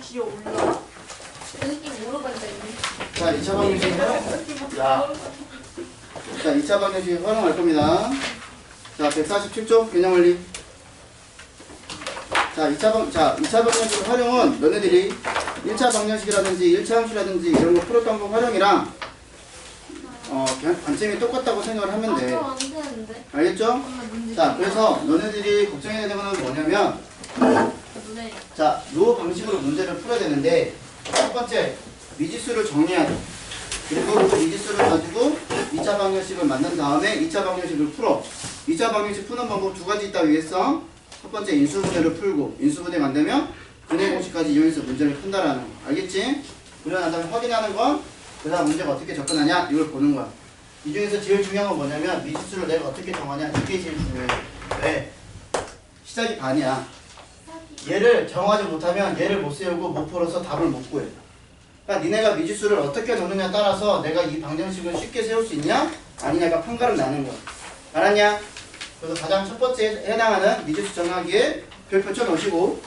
뒤에 올라. 그 느낌 모르겠다. 자, 2차 방정식 자, 2차 방정식 활용할 겁니다. 자, 147쪽 개념원리. 자, 2차 방정식 활용은 너네들이 1차 방정식이라든지 1차 함수라든지 이런 거 풀었던 거 활용이랑 관점이 똑같다고 생각을 하면 돼. 안 되는데. 알겠죠? 자, 그래서 너네들이 걱정해야 되는 건 뭐냐면 자, 요 방식으로 문제를 풀어야 되는데 첫 번째, 미지수를 정해야 돼. 그리고 그 미지수를 가지고 2차 방정식을 만든 다음에 2차 방정식을 풀어. 2차 방정식 푸는 방법 두 가지 있다고 했어. 첫 번째 인수분해를 풀고 인수분해 만들면 분해 공식까지 이용해서 문제를 푼다라는 거. 알겠지? 그러고 난 다음에 확인하는 건 그 다음 문제가 어떻게 접근하냐 이걸 보는 거야. 이 중에서 제일 중요한 건 뭐냐면 미지수를 내가 어떻게 정하냐 이게 제일 중요해. 왜? 시작이 반이야. 얘를 정하지 못하면 얘를 못 세우고 못 풀어서 답을 못 구해. 그러니까 니네가 미지수를 어떻게 놓느냐에 따라서 내가 이 방정식을 쉽게 세울 수 있냐 아니냐가 판가름 나는 거야. 알았냐? 그래서 가장 첫 번째 해당하는 미지수 정하기에 별표 쳐놓으시고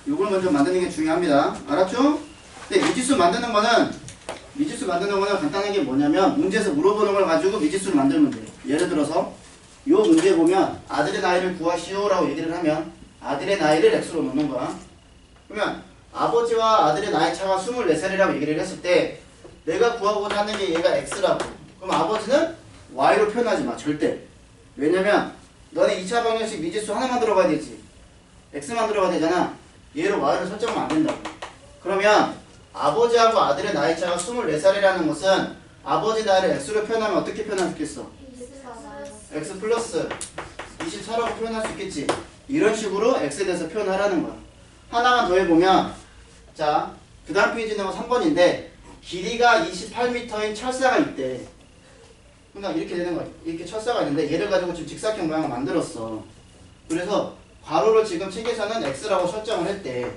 이걸 먼저 만드는 게 중요합니다. 알았죠? 근데 미지수 만드는 거는 간단하게 뭐냐면 문제에서 물어보는 걸 가지고 미지수를 만들면 돼요. 예를 들어서 이 문제 보면 아들의 나이를 구하시오라고 얘기를 하면 아들의 나이를 x로 놓는 거야. 그러면 아버지와 아들의 나이 차가 24살이라고 얘기를 했을 때 내가 구하고자 하는 게 얘가 x라고. 그럼 아버지는 y로 표현하지 마. 절대. 왜냐면 너네 2차 방정식 미지수 하나만 들어가야 되지. x만 들어가야 되잖아. 얘로 y로 설정하면 안 된다고. 그러면 아버지하고 아들의 나이 차가 24살이라는 것은 아버지 나이를 x로 표현하면 어떻게 표현할 수 있겠어? x 플러스 24라고 표현할 수 있겠지. 이런 식으로 x에 대해서 표현하라는 거야. 하나만 더 해보면 자, 그 다음 페이지는 3번인데 길이가 28m인 철사가 있대. 그러니까 이렇게 되는 거야. 이렇게 철사가 있는데 얘를 가지고 지금 직사각형 모양을 만들었어. 그래서 괄호를 지금 책에서는 x라고 설정을 했대.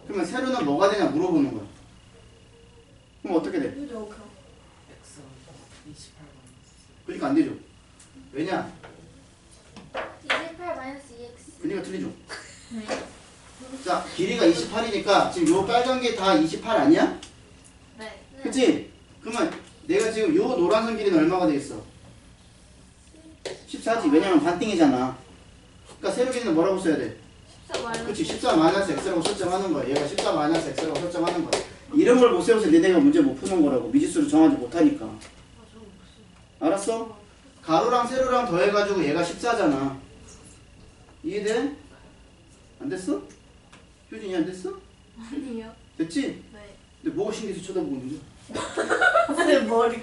그러면 세로는 뭐가 되냐 물어보는 거야. 그럼 어떻게 돼? 그러니까 안 되죠. 왜냐? 28-2x. 그러니까 틀리죠. 자, 길이가 28이니까 지금 요 빨간 게 다 28 아니야? 네. 그치? 그러면 내가 지금 요 노란선 길이는 얼마가 되겠어? 14지. 왜냐면 반띵이잖아. 그러니까 세로 길이는 뭐라고 써야 돼? 14 그치? 14 마이너스 x라고 설정하는 거야. 얘가 14 마이너스 x라고 설정하는 거야. 이런 걸 못 세워서 니네가 문제 못 푸는 거라고. 미지수를 정하지 못하니까. 알았어? 가로랑 세로랑 더해가지고 얘가 14잖아. 이해돼? 안 됐어? 효진이 안 됐어? 아니요. 됐지? 네. 근데 뭐가 신기해서 쳐다보고 있는 거야? 선생님 머리.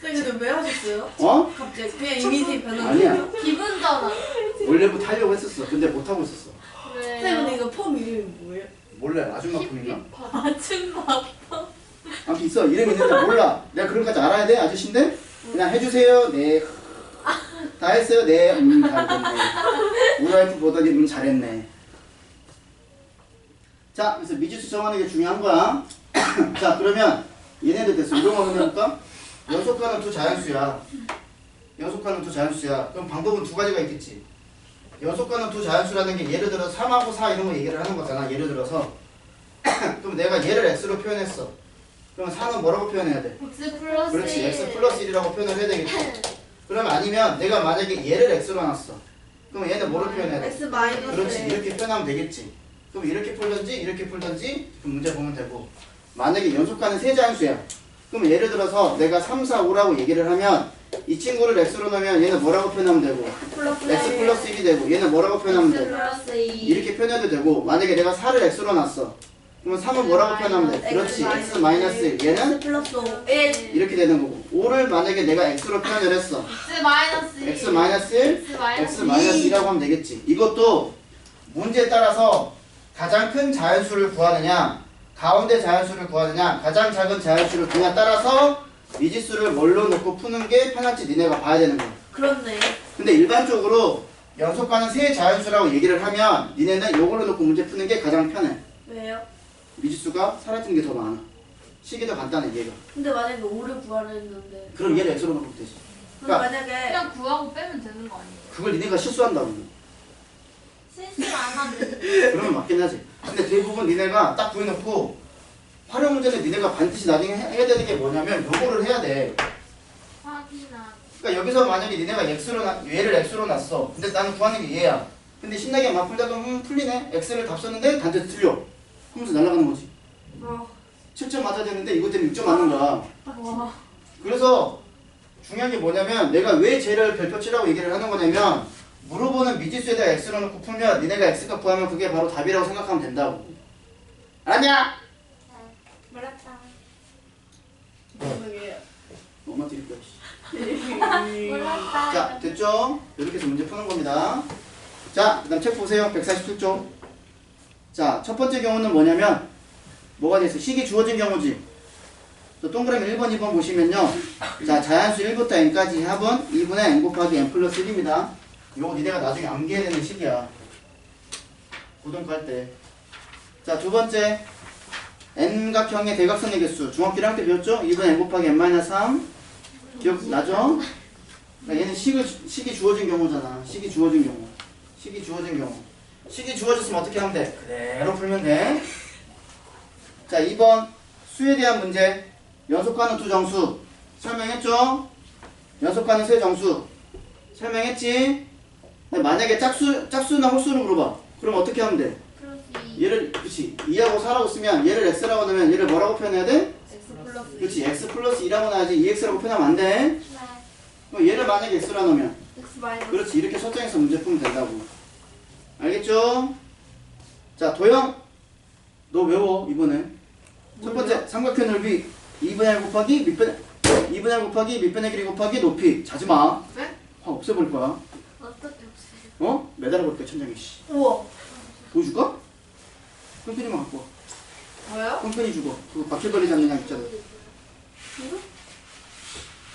선생님 왜 하셨어요? 어? 갑자기 그냥 이미지 변화. 아니야. 기분 전환. 원래부터 하려고 했었어. 근데 못하고 있었어. 선생님 이거 폼 이름이 뭐예요? 몰라. 아줌마 품인가? 아줌마. 아무튼 있어. 이름 있는데 몰라. 내가 그런 거까지 알아야 돼? 아저씨인데? 그냥 해주세요. 네. 다 했어요? 네. 잘했네. 우리 와이프 보더니 잘했네. 자, 그래서 미지수 정하는 게 중요한 거야. 자, 그러면 얘네들 됐어. 이런 거 한번 해볼까? 연속하는 두 자연수야. 연속하는 두 자연수야. 그럼 방법은 두 가지가 있겠지. 연속하는 두 자연수라는 게 예를 들어 3하고 4 이런 거 얘기를 하는 거잖아. 예를 들어서. 그럼 내가 얘를 x로 표현했어. 그럼 4는 뭐라고 표현해야 돼? x 플러스 그렇지. x 플러스 1이라고 표현을 해야 되겠지. 그러면 아니면 내가 만약에 얘를 x로 놨어. 그럼 얘는 뭐로 표현해야 돼? x 마이너스. 그렇지. 이렇게 표현하면 되겠지. 그럼 이렇게 풀든지 이렇게 풀든지 그 문제 보면 되고. 만약에 연속하는 세 자연수야. 그럼 예를 들어서 내가 3, 4, 5라고 얘기를 하면 이 친구를 x로 넣으면 얘는 뭐라고 표현하면 되고 x 플러스 1이 되고 얘는 뭐라고 표현하면 x 되고 플러스 2. 이렇게 표현해도 되고 만약에 내가 4를 x로 놨어. 그러면 3은 뭐라고 표현하면 돼? 그렇지. x 마이너스 1. 얘는 플러스 1. 이렇게 되는 거고 5를 만약에 내가 x로 표현을 했어. x 마이너스 1. x 마이너스 1, x 마이너스 2라고 하면 되겠지. 이것도 문제에 따라서 가장 큰 자연수를 구하느냐 가운데 자연수를 구하느냐 가장 작은 자연수를 구하느냐에 따라서 미지수를 뭘로 놓고 푸는 게 편할지 니네가 봐야 되는 거야. 그렇네. 근데 일반적으로 연속하는 세 자연수라고 얘기를 하면 니네는 요걸로 놓고 문제 푸는 게 가장 편해. 왜요? 미지수가 사라지는 게 더 많아. 식이 더 간단해 얘가. 근데 만약에 5를 구하려 했는데. 그럼 얘를 x로 놓고 되지. 그러니까 만약에 그냥 구하고 빼면 되는 거 아니에요? 그걸 니네가 실수한다고. 실수 안 하면 그러면 맞긴 하지. 근데 대부분 니네가 딱 구해놓고 활용 문제는 니네가 반드시 나중에 해야 되는 게 뭐냐면 요거를 해야 돼. 확인하. 그러니까 여기서 만약에 니네가 얘를 x로 놨어. 근데 나는 구하는 게 얘야. 근데 신나게 막 풀다가 풀리네. x를 답 썼는데 단지 틀려. 하면서 날아가는 거지. 7점 맞아야 되는데 이것 때문에 6점 맞는 거야. 와. 그래서 중요한 게 뭐냐면 내가 왜 쟤를 별표 치라고 얘기를 하는 거냐면 물어보는 미지수에다 x로 놓고 풀면 니네가 x값 구하면 그게 바로 답이라고 생각하면 된다고. 알았냐? 몰랐다. 엄마 드릴 거야. 몰랐다. 자, 됐죠? 이렇게 해서 문제 푸는 겁니다. 자, 그 다음 책 보세요. 147쪽. 자, 첫 번째 경우는 뭐냐면 뭐가 돼 있어? 식이 주어진 경우지. 또 동그라미 1번, 2번 보시면요. 자, 자연수 1부터 n까지 합은 2분의 n 곱하기 n 플러스 1입니다. 요거 니네가 나중에 암기해야 되는 식이야. 고등과 할 때. 자, 두 번째. n각형의 대각선의 개수. 중학교 1학년 때 배웠죠? 2분의 n 곱하기 n-3. 기억나죠? 그러니까 얘는 식이 주어진 경우잖아. 식이 주어진 경우. 식이 주어진 경우. 식이 주어졌으면 어떻게 하면 돼? 그대로 풀면 돼. 자, 2번. 수에 대한 문제. 연속하는 두 정수. 설명했죠? 연속하는 세 정수. 설명했지? 근데 만약에 짝수나 홀수를 물어봐. 그럼 어떻게 하면 돼? 얘를, 그치. 2하고 4라고 쓰면 얘를 x라고 넣으면 얘를 뭐라고 표현해야 돼? X 플러스. 그치. x 플러스 2라고 놔야지 2x라고 표현하면 안 돼. 그럼 얘를 만약에 x라 넣으면 X 마이너스. 그렇지. 이렇게 설정해서 문제 풀면 된다고. 알겠죠? 자, 도영. 너 외워, 이번에. 첫 번째, 삼각형 넓이 2분의 1 곱하기 밑변 2분의 1 곱하기 밑변의 길이 곱하기 높이. 자지 마. 네? 확 없애버릴 거야. 어떻게 없어요? 어? 매달아버릴게, 천장에. 씨. 우와. 보여줄까? 끈끈이만 갖고 와. 뭐요? 끈끈이 주고. 그거 바퀴벌레 잡는 양 있잖아.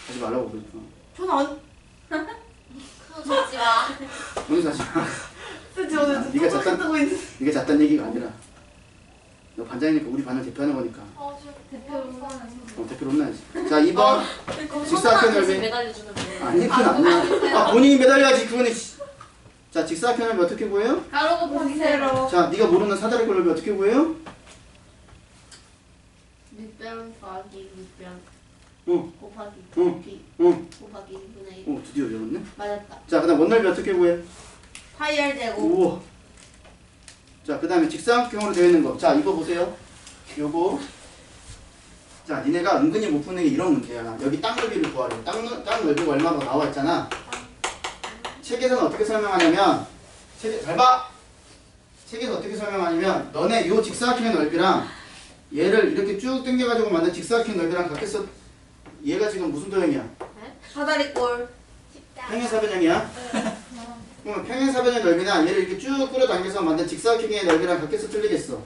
하지 말라고 그러지 마. 전 안. 그거 듣지 마. 여기서 하지 마. 진짜 오늘 네가 잤단- 뜨고 있는. 네가 잤단 얘기가 아니라 너 반장이니까 우리 반을 대표하는 거니까. 대표 응원하시는 대표로 혼나야지. 자, 2번. 직사각형 넓이. 매달려주면 돼. 아니, 그건 아니야. 아, 본인이 매달려야지, 그거는. 자, 직사각형 넓이 어떻게 구해요? 가로 곱하기 세로. 자, 네가 모르는 사다리꼴 넓이 어떻게 구해요? 밑변 더하기 밑변 응, 곱하기 응, 비 응. 곱하기 2분의 1. 오, 드디어 외웠네. 맞았다. 자, 그 다음 원넓이 어떻게 구해? 파이 R 제곱. 우와. 자, 그 다음에 직사각형으로 되어 있는 거. 자, 이거 보세요. 요거. 자, 니네가 은근히 못 푸는 게 이런 문제야. 여기 땅 넓이를 구하래. 땅 넓이가 얼마나 나와 있잖아. 책에서는 어떻게 설명하냐면, 잘 봐! 책에서 어떻게 설명하냐면, 너네 요 직사각형의 넓이랑 얘를 이렇게 쭉 당겨가지고 만든 직사각형 넓이랑 같겠어. 얘가 지금 무슨 도형이야? 사다리꼴. 평행사변형이야? 그러면 평행사변의 넓이나 얘를 이렇게 쭉 끌어당겨서 만든 직사각형의 넓이랑 같겠어, 틀리겠어?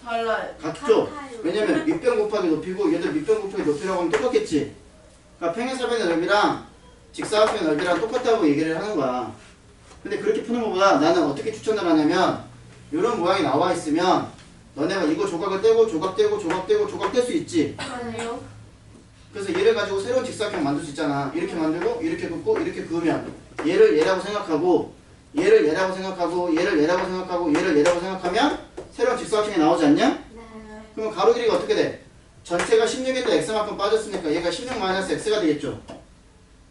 달라요. 같죠? 왜냐면 밑변 곱하기 높이고 얘들 밑변 곱하기 높이라고 하면 똑같겠지? 그러니까 평행사변의 넓이랑 직사각형의 넓이랑 똑같다고 얘기를 하는 거야. 근데 그렇게 푸는 것보다 나는 어떻게 추천을 하냐면 이런 모양이 나와 있으면 너네가 이거 조각을 떼고 조각 떼고 조각 떼고 조각 뗄 수 있지? 아니요. 그래서 얘를 가지고 새로운 직사각형 만들 수 있잖아. 이렇게 만들고 이렇게 긋고 이렇게 그으면 얘를 얘라고 생각하고 얘를 얘라고 생각하고 얘를 얘라고 생각하고 얘를 얘라고 생각하면 새로운 직사각형이 나오지 않냐? 네. 그럼 가로 길이가 어떻게 돼? 전체가 16인데 x만큼 빠졌으니까 얘가 16 마이너스 x가 되겠죠?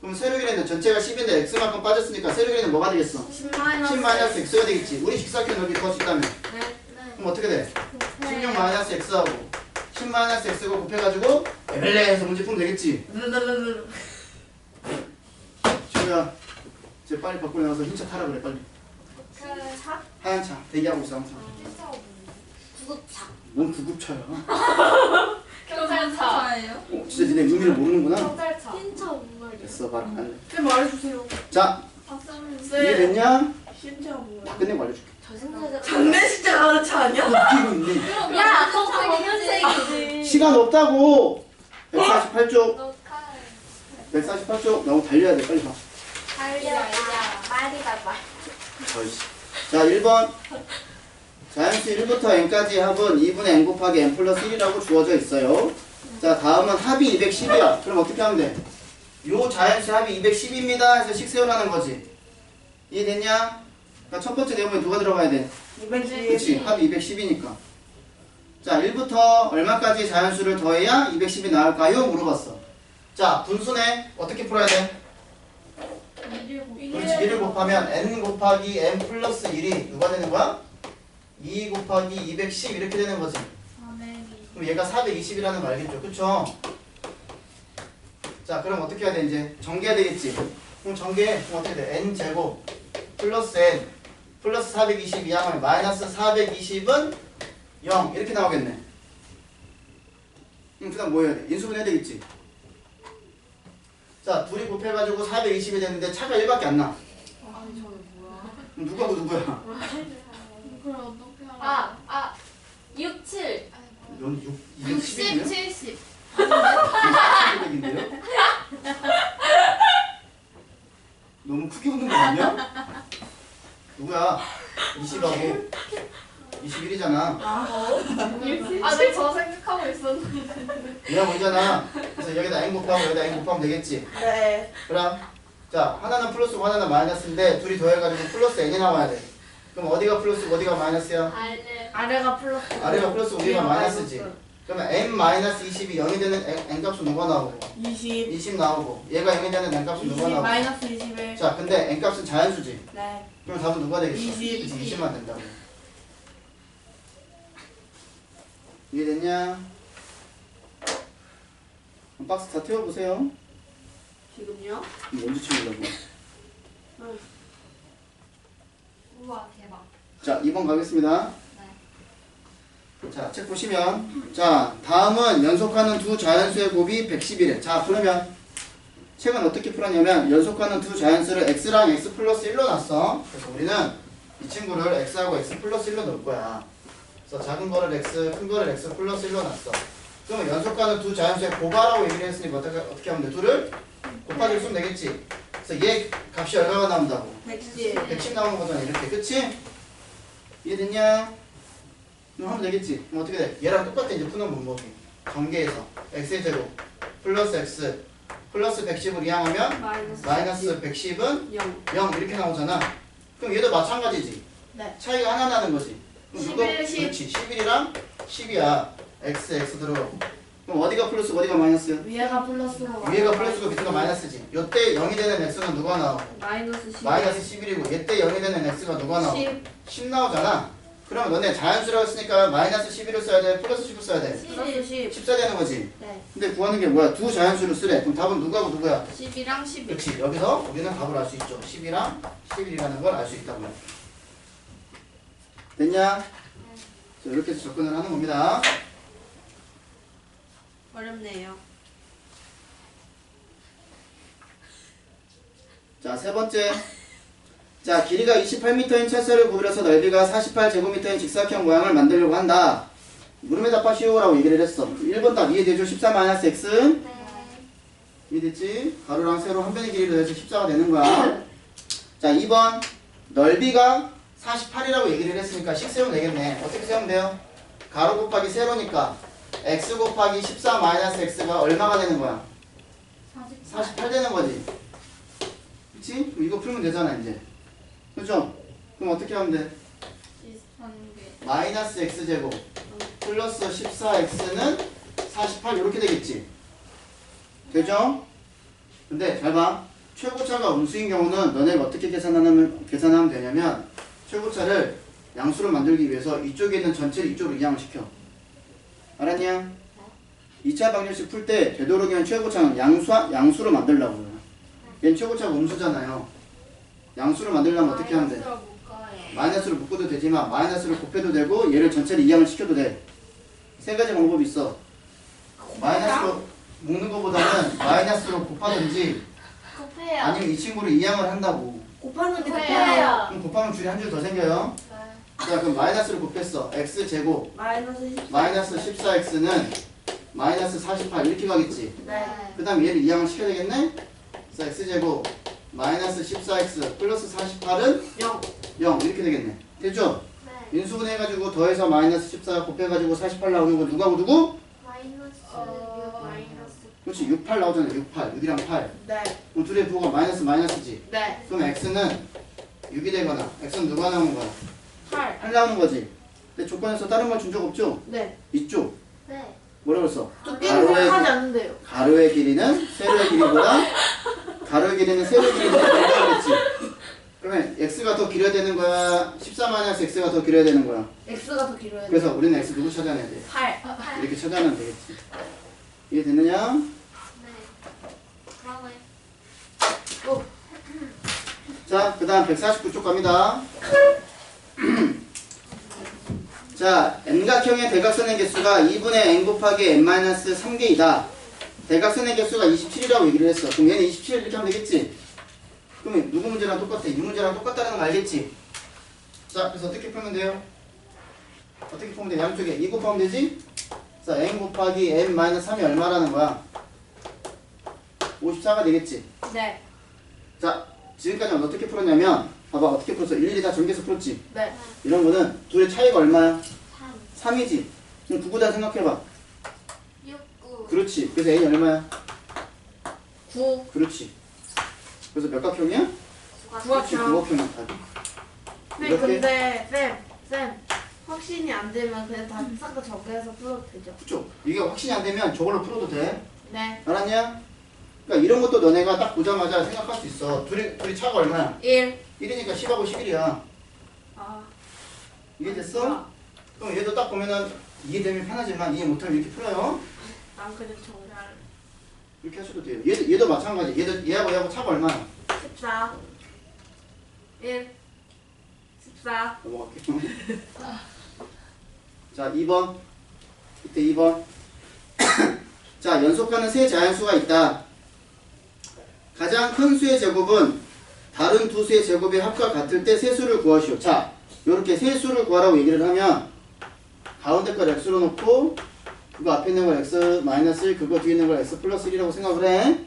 그럼 세로 길이는 전체가 10인데 x만큼 빠졌으니까 세로 길이는 뭐가 되겠어? 10 10 마이너스 x가 되겠지. 우리 직사각형 넓이 구할 수 있다면 네. 그럼 어떻게 돼? 16 마이너스 x하고 10 마이너스 x고 곱해가지고 에벨레 해서 문제 풀면 되겠지? 지우야 이제 빨리 밖으로 나가서 흰 차 타라 그래 빨리. 차? 하얀 차 대기하고 있어 항상. 구급차. 뭔 구급차야? 경찰차예요? 어, 진짜 니네 의미를 모르는구나. 경찰차. 흰차 뭔 말이야? 됐어 말 안 할래. 쌤 말해주세요. 자 박사님. 이해됐냐? 흰차 뭐야? 다 끝내고 알려줄게. 장례식장 가는 차 아니야? 웃기고 있네. 야, 그거 현생이지. 시간 없다고. 148쪽 148쪽 너무 달려야 돼 빨리 봐. 자 1번 자연수 1부터 n까지 합은 2분의 n 곱하기 n 플러스 1이라고 주어져 있어요. 자 다음은 합이 210이야. 그럼 어떻게 하면 돼? 요 자연수 합이 210입니다. 해서 식 세우라는 거지. 이해됐냐? 그러니까 첫 번째 내용에 누가 들어가야 돼? 210. 그치, 합이 210이니까. 자, 1부터 얼마까지 자연수를 더해야 210이 나올까요? 물어봤어. 자, 분수네 어떻게 풀어야 돼? 그렇지, 1을 곱하면 n 곱하기 n 플러스 1이 누가 되는 거야? 2 곱하기 210 이렇게 되는 거지. 그럼 얘가 420이라는 거 알겠죠? 그쵸? 자, 그럼 어떻게 해야 돼? 이제 전개해야 되겠지. 그럼 전개, 그럼 어떻게 돼? n제곱 플러스 n 플러스 420 이항하면 마이너스 420은 0 이렇게 나오겠네. 그 다음 뭐 해야 돼? 인수분 해야 되겠지. 자, 둘이 곱해가지고 420이 됐는데 차가 1밖에 안 나. 아니 저는 뭐야? 그럼 누구하고 누구야? 그걸 어떻게 알아? 6, 7. 넌 60, 210이냐? 70. 200인데요? 너무 크게 웃는 거 아니야? 누구야? 20하고 21이잖아. 아네 저 생각하고 있었는데. 얘가 뭐잖아. 그래서 여기다 n 곱하고 여기다 n 곱하면 되겠지. 네. 그럼 자, 하나는 플러스고 하나는 마이너스인데 둘이 더해가지고 플러스 n이 나와야 돼. 그럼 어디가 플러스고 어디가 마이너스야? 아래가 플러스. 아래가 플러스고 위가 마이너스지. 그러면 n 마이너스 20이 0이 되는 n 값은 누가 나오고? 20. 20 나오고 얘가 0이 되는 n 값은 누가 20 나오고? 마이너스 21. 자, 근데 n 값은 자연수지. 네. 그럼 답은 누가 되겠어? 20. 그치, 20만 된다고. 이해됐냐? 그럼 박스 다 태워보세요. 지금요? 이거 언제 치우려고? 우와 대박. 자, 2번 가겠습니다. 자, 책 보시면 자, 다음은 연속하는 두 자연수의 곱이 110이래. 자, 그러면 책은 어떻게 풀었냐면 연속하는 두 자연수를 x랑 x 플러스 1로 놨어. 그래서 우리는 이 친구를 x하고 x 플러스 1로 놓을 거야. 그래서 작은 거를 x, 큰 거를 x 플러스 1로 놨어. 그러면 연속하는 두 자연수의 곱하라고 얘기를 했으니까 어떻게 하면 돼? 둘을 곱하기를 쓰면 되겠지. 그래서 얘 값이 얼마가 나온다고? 110. 110 나오는 거잖아. 이렇게. 그치? 이해됐냐? 그럼 하면 되겠지. 그럼 어떻게 돼? 얘랑 똑같아. 이제 푸는 방법이. 전개해서 x의 제곱 플러스 x 플러스 110을 이항하면 마이너스 110은 0. 0 이렇게 나오잖아. 그럼 얘도 마찬가지지. 네. 차이가 하나 나는 거지. 그럼 11, 10. 그렇지. 11이랑 10이야. x 들어. 그럼 어디가 플러스고 어디가 마이너스야? 위에가 플러스로. 위에가 플러스고 밑에가 마이너스지. 요때 0이 되는 x는 누가 나와? 마이너스 10. 마이너스 11이고 얘때 0이 되는 x가 누가 나와? 10. 10 나오잖아. 그럼 너네 자연수라고 했으니까 마이너스 11을 써야 돼? 플러스 10을 써야 돼? 플러스 10. 10 써야 되는 거지. 네. 근데 구하는 게 뭐야? 두 자연수를 쓰래. 그럼 답은 누구하고 누구야? 10이랑 11. 그렇지. 여기서 우리는 답을 알 수 있죠. 10이랑 11이라는 걸 알 수 있다고요. 됐냐? 자, 이렇게 해서 접근을 하는 겁니다. 어렵네요. 자, 세 번째. 자, 길이가 28m인 철사를 구부려서 넓이가 48제곱미터인 직사각형 모양을 만들려고 한다. 물음에 답하시오라고 얘기를 했어. 1번 답 이해되죠? 14-x. 이해됐지? 가로랑 세로 한 변의 길이를 더해서 14가 되는 거야. 자, 2번 넓이가 48이라고 얘기를 했으니까 식 세우면 되겠네. 어떻게 세우면 돼요? 가로 곱하기 세로니까 x 곱하기 14-x가 얼마가 되는 거야? 48 되는 거지. 그치? 그럼 이거 풀면 되잖아 이제. 그죠? 그럼 어떻게 하면 돼? 비슷한 게. 마이너스 x제곱 플러스 14x는 48 이렇게 되겠지. 되죠? 근데 잘 봐. 최고차가 음수인 경우는 너네가 어떻게 계산하면 되냐면 최고차를 양수로 만들기 위해서 이쪽에 있는 전체를 이쪽으로 이항을 시켜. 알았냐? 2차 방정식 풀 때 되도록이면 최고차는 양수로 만들려고요. 얘는 최고차가 음수잖아요. 양수를 만들려면 어떻게 하면 돼? 마이너스로 묶어요. 마이너스로 묶어도 되지만 마이너스를 곱해도 되고 얘를 전체를 이항을 시켜도 돼. 세 가지 방법이 있어. 마이너스로 묶는 것보다는 마이너스로 곱하든지 곱해요. 아니면 이 친구를 이항을 한다고. 곱하는 게 곱해요. 곱해요. 그럼 곱하면 줄이 한 줄 더 생겨요. 자, 그럼 마이너스를 곱했어. x제곱 마이너스 10. 마이너스 14x는 마이너스 48 이렇게 가겠지. 네. 그 다음 얘를 이항을 시켜야 되겠네. 그래서 x제곱 마이너스 14x 플러스 48은 0. 0 이렇게 되겠네. 됐죠? 인수분 해가지고 더해서 마이너스 14 곱해가지고 48 나오는 거 누구하고 누구? 마이너스. 그렇지. 6, 8 나오잖아. 6, 8. 6이랑 8. 네. 그럼 둘의 부호가 마이너스지. 네. 그럼 x는 6이 되거나 x는 누가 나오는 거야? 8. 8 나오는 거지. 근데 조건에서 다른 말 준 적 없죠? 네. 있죠? 네. 뭐라 그랬어? 두께는 가로의 생각하지 않는데요. 가로의 길이는 세로의 길이보다 가로의 길이는 세로의 길이보다 길다고 그랬지. 그러면 x가 더 길어야 되는 거야? 14-x가 더 길어야 되는 거야? X가 더 길어야 돼. 그래서 우리는 x 누구 찾아내야 돼? 8. 이렇게 찾아내면 되겠지. 이해됐느냐? 네. 그러네. 오. 자, 그 다음 149쪽 갑니다. 자, n각형의 대각선의 개수가 2분의 n 곱하기 n-3개이다. 대각선의 개수가 27이라고 얘기를 했어. 그럼 얘는 27 이렇게 하면 되겠지? 그러면 누구 문제랑 똑같아? 이 문제랑 똑같다는 거 알겠지? 자, 그래서 어떻게 풀면 돼요? 어떻게 풀면 돼? 양쪽에 2 곱하면 되지? 자, n 곱하기 n-3이 얼마라는 거야? 54가 되겠지? 네. 자, 지금까지는 어떻게 풀었냐면 봐봐, 어떻게 풀었어? 일일이 다 전개해서 풀었지? 네. 이런 거는 둘의 차이가 얼마야? 3. 3이지? 그럼 9구다 생각해봐. 6, 9. 그렇지. 그래서 A는 얼마야? 9. 그렇지. 그래서 몇 각형이야? 그렇지. 구각형. 9각형이야. 네, 이렇게 근데 쌤 확신이 안 되면 그냥 다 싹 다 정리해서 풀어도 되죠? 그쵸? 이게 확신이 안 되면 저걸로 풀어도 돼. 네. 알았냐? 그러니까 이런 것도 너네가 딱 보자마자 생각할 수 있어. 둘이 차가 얼마야? 1. 1이니까 10하고 11이야. 아. 이해됐어? 그럼 얘도 딱 보면은 이해되면 편하지만 이해 못하면 이렇게 풀어요. 난 그냥 정리. 이렇게 하셔도 돼요. 얘도 마찬가지. 얘하고 차가 얼마야? 14. 1. 14. 넘어갈게요. 자, 2번. 이때 2번. 자, 연속하는 세 자연수가 있다. 가장 큰 수의 제곱은 다른 두 수의 제곱의 합과 같을 때 세 수를 구하시오. 자, 이렇게 세 수를 구하라고 얘기를 하면 가운데 걸 x로 놓고 그거 앞에 있는 걸 x 마이너스 1, 그거 뒤에 있는 걸 x 플러스 1이라고 생각을 해.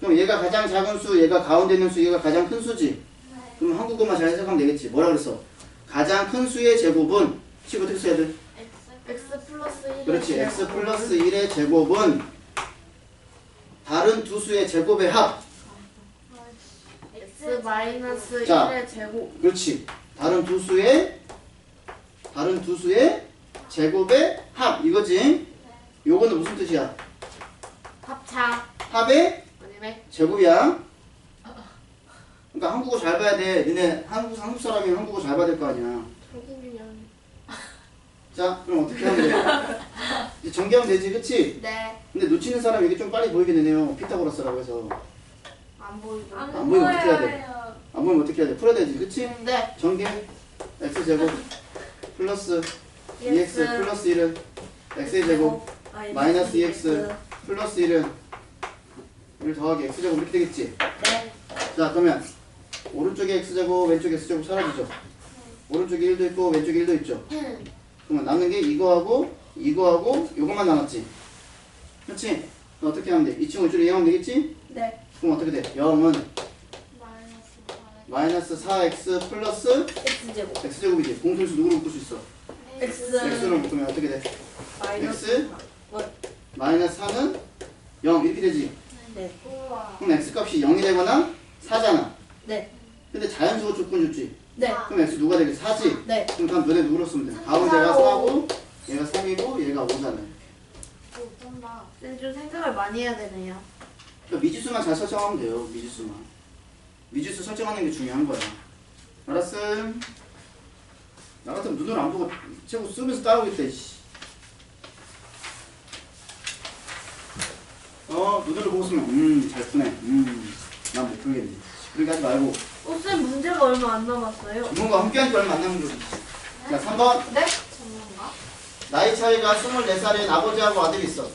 그럼 얘가 가장 작은 수, 얘가 가운데 있는 수, 얘가 가장 큰 수지. 그럼 한국어만 잘 해석하면 되겠지. 뭐라 그랬어? 가장 큰 수의 제곱은 식 어떻게 써야 돼? X 플러스 1. 그렇지. x 플러스 1의 제곱은 다른 두 수의 제곱의 합. X 마이너스 자. 1의 제곱. 그렇지. 다른 두 수의 제곱의 합. 이거지. 요거는 무슨 뜻이야? 합차. 합의 아니네. 제곱이야. 그러니까 한국어 잘 봐야 돼. 너네 한국 사람이면 한국어 잘 봐야 될 거 아니야. 한국인이야. 자, 그럼 어떻게 하면 돼? 이제 전개하면 되지, 그치? 네. 근데 놓치는 사람 이게 좀 빨리 보이게 되네요. 피타고라스라고 해서. 안 보이죠? 안 보이면 어떻게 해야 돼? 안 보이면 어떻게 해야 돼? 풀어야 되지, 그치? 네. 전개 x제곱 플러스 2x 플러스 1은 x의 제곱 마이너스 2x 플러스 1은 1 더하기 x제곱 이렇게 되겠지? 네. 자, 그러면 오른쪽에 x제곱 왼쪽에 x제곱 사라지죠? 오른쪽에 1도 있고 왼쪽에 1도 있죠? 그러면 남는 게 이거하고 요것만 남았지? 그렇지? 그럼 어떻게 하면 돼? 2층 우주를 이용하면 되겠지? 네. 그럼 어떻게 돼? 0은 마이너스 4x 플러스 X제곱. x제곱이지. 공통수 누구로 묶을 수 있어? X. x로 묶으면 어떻게 돼? 마이너스. x 마이너스 4는 0 이렇게 되지. 네. 그럼 x 값이 0이 되거나 4잖아. 네. 근데 자연수가 조건 줬지. 네. 그럼 x 누가 되겠어? 4지? 네. 그럼 다음 너네 누구로 쓰면 돼? 가운데가 4고 얘가 3이고 얘가 5잖아. 쌤 좀 생각을 많이 해야 되네요. 그러니까 미지수만 잘 설정하면 돼요. 미지수만. 미지수 설정하는 게 중요한 거야. 알았음? 나 같으면 눈으로 안 보고 자꾸 쓰면서 따라오겠다. 씨. 눈으로 보고 쓰면 잘 푸네. 난 못 풀겠네. 그렇게 하지 말고 쌤 문제가 얼마 안 남았어요. 전문가 함께한 지 얼마 안 남은 거지. 자, 3번. 네? 전문가? 나이 차이가 24살인 아버지하고 아들이 있어.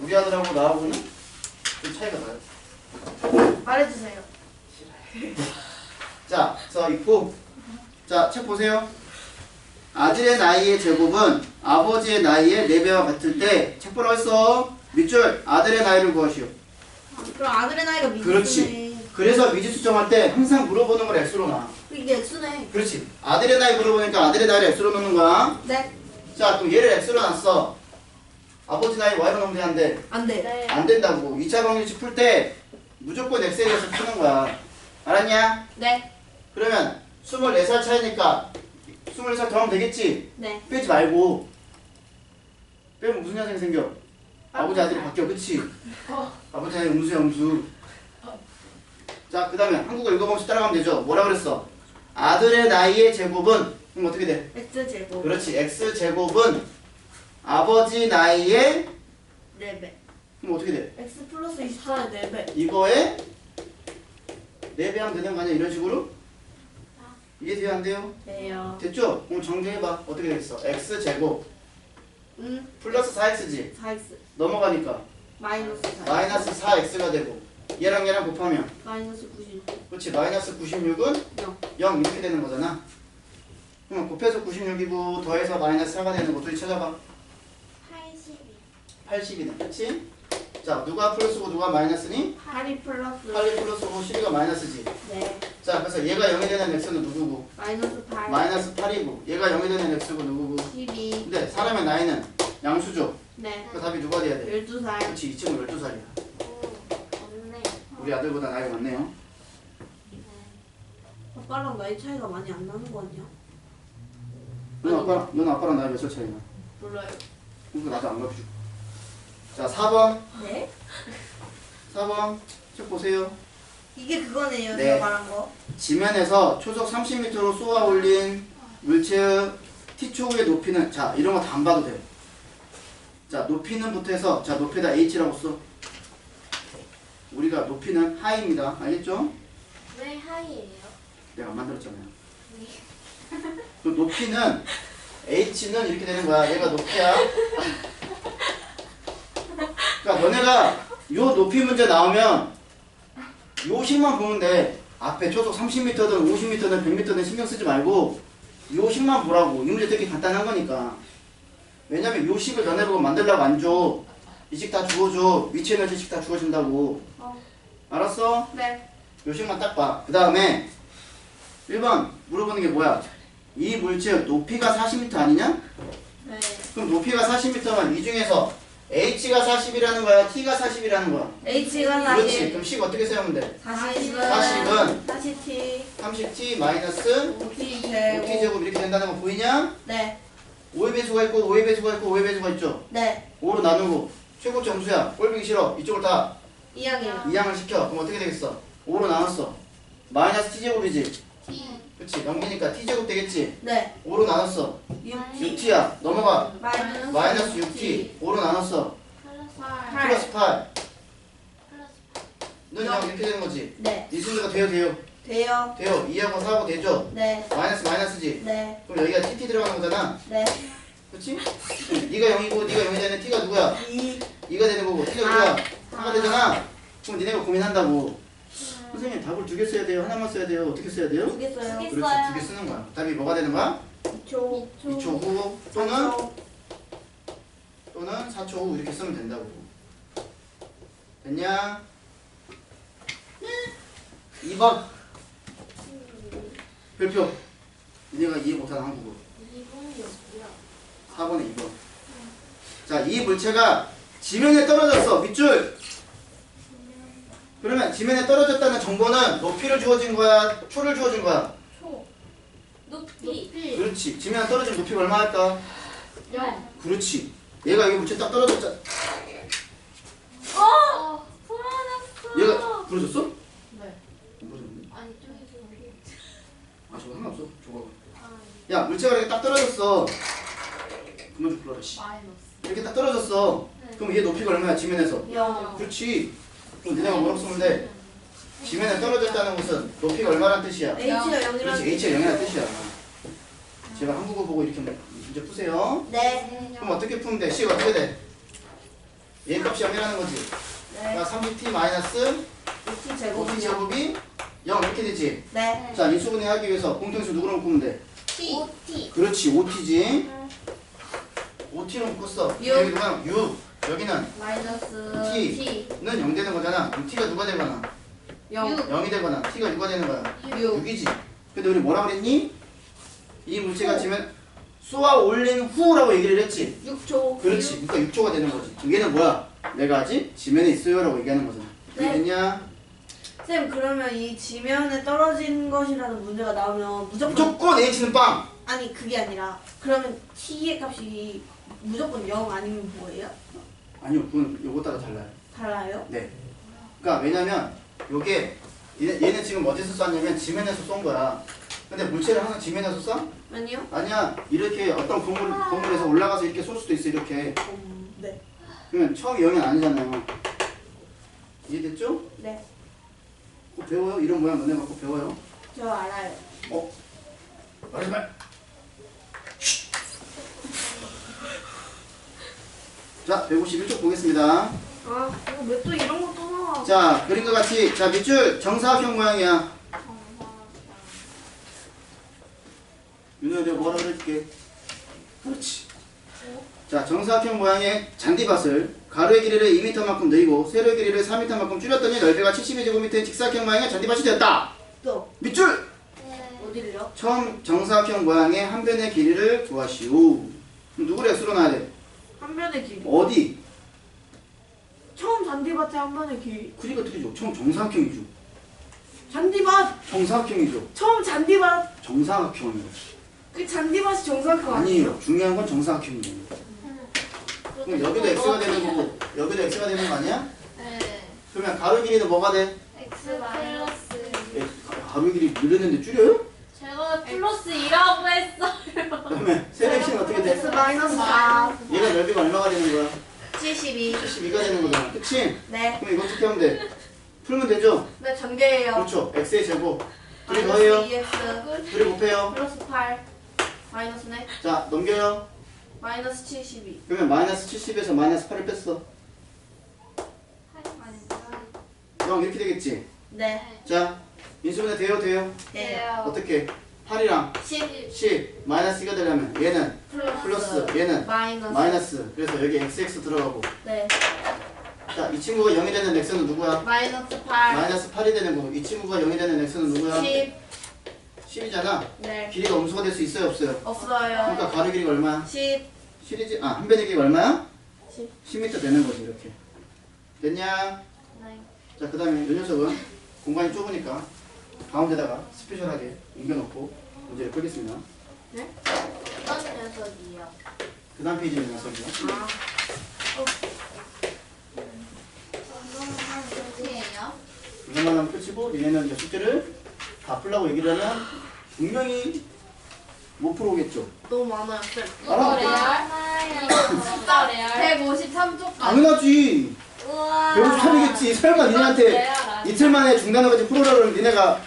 우리 아들하고 나하고는 좀 차이가 나요. 말해주세요. 자, 써 있고. 자, 책 보세요. 아들의 나이의 제곱은 아버지의 나이의 4배와 같을 때 책 보라고 했어. 밑줄 아들의 나이를 구하시오. 그럼 아들의 나이가 미지수네. 그렇지. 그래서 미지수 정할 때 항상 물어보는 걸 x로 놔. 이게 X네. 그렇지. 아들의 나이 물어보니까 아들의 나이를 x로 넣는 거야. 네. 자, 그럼 얘를 x로 놨어. 아버지 나이 y로 넣으면 돼, 안 돼? 안 돼. 네. 안 된다고. 2차 방정식 풀 때 무조건 x에 대해서 푸는 거야. 알았냐? 네. 그러면 24살 차이니까 24살 더하면 되겠지? 네. 빼지 말고. 빼면 무슨 현상이 생겨? 아버지 아들이 바뀌어, 그치? 아버지 나이 음수야, 음수. 자, 그 다음에 한국어 읽어보면서 따라가면 되죠? 뭐라 그랬어? 아들의 나이의 제곱은, 그럼 어떻게 돼? X제곱. 그렇지, x제곱은 아버지 나이의, 4배. 그럼 어떻게 돼? X 플러스 24의 4배. 이거에 4배 하면 되는 거 아니야? 이런 식으로? 이게 돼야 안 돼요? 네요. 됐죠? 그럼 정리해봐. 어떻게 되겠어? x제곱 플러스 4x지? 4X. 넘어가니까 마이너스 4. 마이너스 4x가 되고 얘랑 얘랑 곱하면 마이너스 96. 그렇지, 마이너스 96은 0 이렇게 되는 거잖아. 그럼 곱해서 96이고 더해서 마이너스 4가 되는 거 둘이 찾아봐. 80이네, 그치? 자, 누가 플러스고 누가 마이너스니? 8이 플러스. 8이 플러스고 12가 마이너스지. 네. 자, 그래서 얘가 0이 되는 x는 누구고? 마이너스 8. 마이너스 8이고 얘가 0이 되는 x고 누구고? 12. 근데 사람의 나이는 양수죠. 네. 그 답이 누가 돼야 돼? 12살. 그렇지, 이 친구 12살이야. 없네. 우리 아들보다 나이가 많네요. 아빠랑 나이 차이가 많이 안 나는 거 아니야? 넌 아빠랑 나이 몇 살 차이나? 몰라요. 그러니까 나도 안 가르쳐. 자, 4번. 네? 4번. 책 보세요. 이게 그거네요. 네. 제가 말한 거. 지면에서 초속 30m로 쏘아 올린 물체의 t초구의 높이는, 자, 이런 거 다 안 봐도 돼요. 자, 높이는 부터 해서, 자, 높이에다 h라고 써. 우리가 높이는 하이입니다. 알겠죠? 왜 하이예요? 내가 안 만들었잖아요. 그 높이는 h는 이렇게 되는 거야. 얘가 높이야. 그러니까 너네가 요 높이 문제 나오면 요 식만 보면 돼. 앞에 초속 30m든 50m든 100m든 신경 쓰지 말고 요 식만 보라고. 이 문제 되게 간단한 거니까. 왜냐면 요 식을 너네 보고 만들라고 안 줘. 이 식 다 주어줘. 위치 에너지 식 다 주어진다고. 알았어? 네. 요 식만 딱 봐. 그 다음에 1번 물어보는 게 뭐야? 이 물체 높이가 40m 아니냐? 네. 그럼 높이가 40m면 이 중에서 h가 40이라는 거야? t가 40이라는 거야? H가 그렇지. 40. 그럼 식 어떻게 세우면 돼? 40은 40은 40T. 30t 마이너스 5T 5t 제곱. 제곱 이렇게 된다는 거 보이냐? 네. 5의 배수가 있고 5의 배수가 있고 5의 배수가 있죠? 네. 5로 나누고 최고 점수야. 꼴보기 싫어. 이쪽을 다 이양이요. 2양을 시켜. 그럼 어떻게 되겠어? 5로 나눴어. 마이너스 t 제곱이지? T. 그렇지. 넘기니까 t 제곱 되겠지? 네. 5로 나눴어. 6T. 6t야. 넘어가. 마이너스 6t. T. 5로 나눴어. 플러스 8. 플러스 8. 플러스 는 0 이렇게 되는 거지. 네. 이 순서가 돼요. 돼요. 2하고 4하고 되죠? 네. 마이너스지? 네. 그럼 여기가 tt 들어가는 거잖아. 네. 그렇지? 네가 0이고 네가 0이 되는 t가 누구야? 2. 2가 되는 거고 t가 누구야? 4가 되잖아. 그럼 니네가 고민한다고. 선생님 답을 2개 써야 돼요? 하나만 써야 돼요? 어떻게 써야 돼요? 두겠어요. 두 개. 그렇지, 2개 쓰는 거야. 답이 뭐가 되는 거야? 2초. 2초 후 또는 4초 후 이렇게 쓰면 된다고. 됐냐? 2번 별표. 니네가 이해 못하는 한국어. 2분이 없고요. 4번에 2번. 자, 이 물체가 지면에 떨어졌어. 밑줄. 그러면 지면에 떨어졌다는 정보는 높이를 주어진 거야? 초를 주어진 거야? 초. 높이. 그렇지. 지면에 떨어지면 높이가 얼마 할까? 0. 그렇지. 얘가 여기 물체 딱 떨어졌잖아. 소름 났어. 얘가 부러졌어? 네. 안 부러졌네. 아니 저기서. 아, 저거 상관없어. 저거. 아, 야, 물체가 이렇게 딱 떨어졌어. 그만 좀 불러라, 씨. 마이너스. 이렇게 딱 떨어졌어. 네. 그럼 얘 높이가 얼마야, 지면에서? 0. 그렇지. 그럼 니네가 뭐라고 쓰면 돼? 지면에 떨어졌다는 것은 높이가 얼마란 뜻이야? H가 0이라는 그렇지, h가 0이라는 뜻이야. 제발 한국어 보고 이렇게 문제 푸세요. 네. 그럼 어떻게 푸면 돼? C가 어떻게 돼? 얘 값이 0이라는 거지. 네. 그러니까 30t 마이너스 5T 5t 제곱이요. 제곱이 0 이렇게 되지. 네. 자, 인수분해 하기 위해서 공통수 누구랑 묶으면 돼? T. OT. 그렇지, 5t지. 5t로 묶었어. 육. 여기 누가 6. 여기는 마이너스 T. 는 0 되는 거잖아. 그럼 t가 누가 되거나 0. 0이 되거나 t가 누가 되는 거야? 6. 6이지. 근데 우리 뭐라 그랬니? 이 물체가 지면 쏘아 올린 후라고 얘기를 했지. 6초. 그렇지. 그러니까 6초가 되는 거지. 얘는 뭐야? 내가 아직 지면에 있어요라고 얘기하는 거잖아. 네. 이해됐냐? 쌤 그러면 이 지면에 떨어진 것이라는 문제가 나오면 무조건 H는 빵. 아니 그게 아니라 그러면 t의 값이 무조건 0 아니면 뭐예요? 아니요, 그건 요거 따라 달라요. 달라요? 네. 그러니까 왜냐면 요게 얘는 지금 어디서 쐈냐면 지면에서 쏜 거야. 근데 물체를 항상 지면에서 쏴? 아니요? 아니야. 이렇게 어떤 건물에서 올라가서 이렇게 쏠 수도 있어. 이렇게. 네. 그러면 처음이 0이 아니잖아요. 이해됐죠? 네. 꼭 배워요. 이런 모양 너네가 꼭 배워요. 저 알아요. 말하지 말. 자, 151쪽 보겠습니다. 아 이거 왜 또 이런 거 또 나와? 자, 그림과 같이. 자, 밑줄 정사각형 모양이야. 윤호야, 내가 뭐라 그럴게. 그렇지. 자, 정사각형 모양의 잔디밭을 가로의 길이를 2m만큼 늘리고 세로의 길이를 4m만큼 줄였더니 넓이가 72제곱미터인 직사각형 모양의 잔디밭이 되었다. 또 밑줄! 어디를요? 처음 정사각형 모양의 한 변의 길이를 구하시오. 그럼 누구를 X로 놔야 돼? 한 변의 길이. 어디? 처음 잔디밭의 한 변의 길이. 그리가 어떻게 줘? 처음 정사각형이죠. 잔디밭. 정사각형이죠. 처음 잔디밭. 정사각형이죠. 그 잔디밭이 정사각형 아니에요. 중요한 건 정사각형이에요. 그럼 여기도 X가 되는 거고 여기도 X가 되는 거 아니야? 네. 그러면 가로 길이는 뭐가 돼? X 플러스. 가로 길이 늘렸는데 줄여요? 제가 플러스 2라고 했어요. 그러면 세로의 길이는 어떻게 돼? X 마이너스 4. 얘가 넓이가 얼마가 되는 거야? 72. 72가 되는 거잖아. 그치? 네. 그럼 이거 어떻게 하면 돼? 풀면 되죠? 네 전개예요. 그렇죠. X의 제곱. 둘이 마이너스 더해요. 2x 둘이 곱해요. 플러스 8 마이너스네. 자, 넘겨요. 마이너스 72. 그러면 마이너스 70에서 마이너스 8을 뺐어. 0 이렇게 되겠지? 네. 자, 인수분해 돼요? 돼요? 돼요. 어떻게? 8이랑 10 10 마이너스 2가 되려면 얘는 플러스 얘는 마이너스. 마이너스. 그래서 여기 XX 들어가고. 네. 자, 이 친구가 0이 되는 X는 누구야? 마이너스 8. 마이너스 8이 되는 거고 이 친구가 0이 되는 X는 누구야? 10. 10이잖아. 네. 길이가 음수가 될 수 있어요? 없어요? 없어요. 그러니까 가로 길이가 얼마야? 10. 10이지? 아, 한 변의 길이가 얼마야? 10. 10m 되는 거지 이렇게. 됐냐? 네. 자, 그 다음에 이 녀석은 공간이 좁으니까 가운데다가 스페셜하게 옮겨놓고 문제를 풀겠습니다. 네? 어떤 녀석이요? 그 다음 페이지에 있는 녀석이요. 아. 어디예요? 이것만 하면 끝이고 얘네는 이제 숙제를 다 풀라고 얘기를 하면 분명히 못 풀어오겠죠. 너무 많아요, 쌤. 알아? 진짜 레알. 153쪽까지. 당연하지. 우와. 153이겠지. 설마 니네한테 이틀 만에 중단어까지 풀어라 그러면 니네가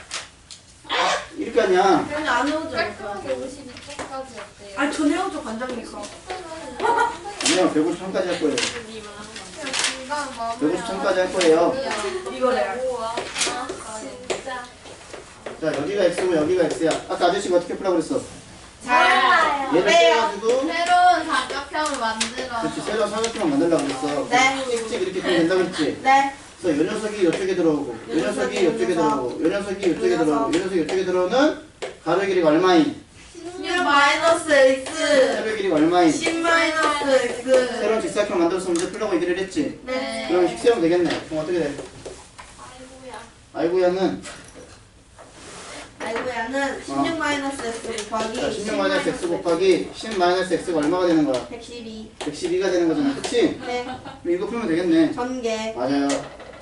이렇게 하냐. 근데 안 해오죠. 깔끔하게 52쪽까지 어때요? 아니, 전 해오죠, 관장님과. 니네가 153까지 할 거예요. 중간 마무리. 153까지 할 거예요. 이거 레알. 우와. 아, 진짜. 자, 여기가 X고 여기가 X야. 아까 아저씨가 어떻게 풀라고 그랬어? 잘. 얘를 빼가지고 새로운 사각형을 만들어. 그렇지. 새로운 사각형을 만들려고 그랬어. 네. 찍찍 이렇게 되면 된다 그랬지. 네. 그래서 요 녀석이 이쪽에 들어오고 요 녀석이 이쪽에 들어오고 요 녀석이 이쪽에 들어오고 요 녀석이 이쪽에 들어오면 가로의 길이가 얼마인? 16 마이너스 x. 세로의 길이가 얼마인? 10 마이너스 x. 새로운 직사각형 만들어서 문제 풀라고 얘기를 했지. 네. 그러면 식세형 되겠네. 그럼 어떻게 돼? 아이고야. 아이고야는 아이고야는 16 마이너스 x 곱하기 자, 16 마이너스 x 곱하기 10 마이너스 x가 얼마가 되는 거야? 112. 112가 되는 거잖아. 그치? 네. 그럼 이거 풀면 되겠네. 전개. 맞아요.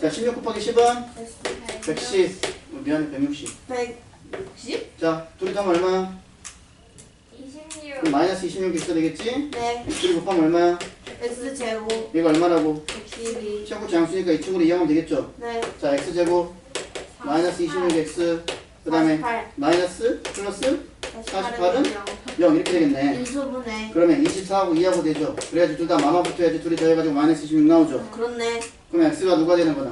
자, 16 곱하기 10은 110. 미안해, 160. 160? 자, 둘이 더하면 얼마? 26. 그럼 마이너스 26이 있어야 되겠지? 네. 둘이 곱하면 얼마야? x 제곱 얘가 얼마라고? 112. 최고 장수니까 이쪽으로 이항하면 되겠죠? 네. 자, x제곱 마이너스 26x 그 다음에 48. 마이너스 플러스 48은 0. 0 이렇게 되겠네. 인수분해. 그러면 24하고 2하고 되죠. 그래야지 둘 다 마마 붙어야지 둘이 더해가지고 마이너스 26 나오죠. 그렇네. 그러면 x가 누가 되는 거나?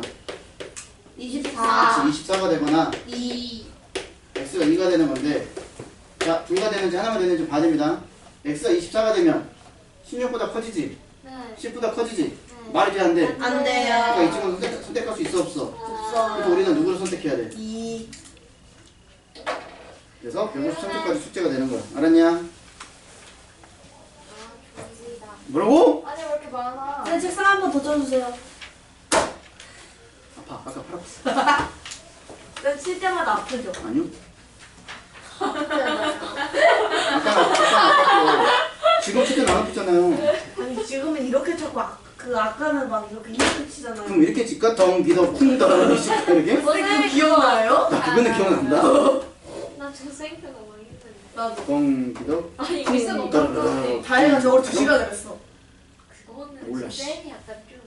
24. 그렇지, 24가 되거나 2. x가 2가 되는 건데 자, 둘 다 되는지 하나만 되는지 봐야 됩니다. x가 24가 되면 16보다 커지지? 네. 10보다 커지지? 말이 돼, 안 돼? 안 그러니까 돼요. 이 친구는 선택할 수 있어 없어? 그래서 없어요. 우리는 누구를 선택해야 돼? 2. 그래서 153쪽까지 숙제가 되는 거야. 알았냐? 뭐라고? 아니 왜 이렇게 많아? 네, 책상 한번 더 쳐주세요. 아파. 아까 팔 아팠어. 칠 때마다 아프죠? 아니요. 아까 지금 칠 때는 안 아프잖아요. 아니 지금은 이렇게 쳤고 그 아까는 막 이렇게 치잖아요. 그럼 이렇게 질까? 덩기더 쿵덩 이렇게? 선생님 기억나요? 나 그거는 기억난다. 나 조생태가 망했는데. 나도. 덩기더 아니 이거 진짜 너무 쿵덩. 어려워. 다혜가 저걸 2시간을 했어. 그거는 몰라, 씨. 쌤이 약간 좀.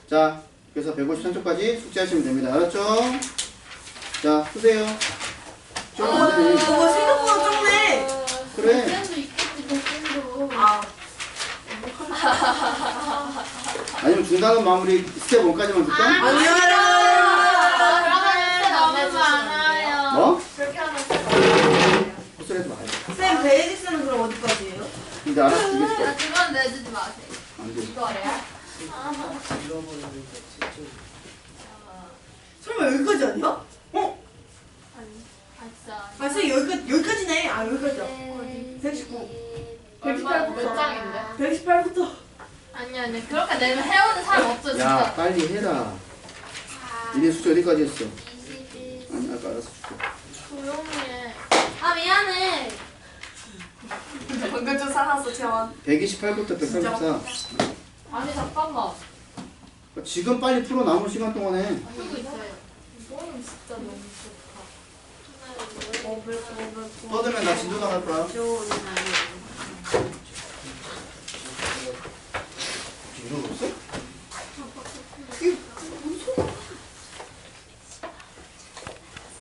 자, 그래서 153초까지 숙제하시면 됩니다. 알았죠? 자, 푸세요. 좀 푸세요. 그거 생각보다 적네. 그래. 쌤도 있겠지 쌤도. 아, 아니면 중단은 마무리 스텝 1까지만 줄까? 아니요. 그러면 너무 많아요. 뭐? 그렇게 하면 쌤 너무 헛소리 하지 마요. 쌤 베이직스는 그럼 어디까지예요? 근데 알았어, 이겼어. 그건 내주지 마세요. 안 돼. 이거래요? 설마 여기까지 아니야? 어? 아니, 진짜. 아, 쌤 여기까지네. 아, 여기까지야. 119. 118부터 몇 장인데? 118부터. 아니 그렇게 내면 해오는 사람 없어 야, 진짜. 빨리 해라. 니네 숙제 어디까지 했어? 21. 아니, 아까 알았어. 줄게. 조용히 해. 아 미안해. 방금 좀 살았어, 재원. 128부터 134. 아니 잠깐만. 지금 빨리 풀어 남은 시간 동안에. 풀고 있어요. 이거는 진짜 너무 좋다. 뻗으면 나 진도 나갈 거야. 좋은 아이.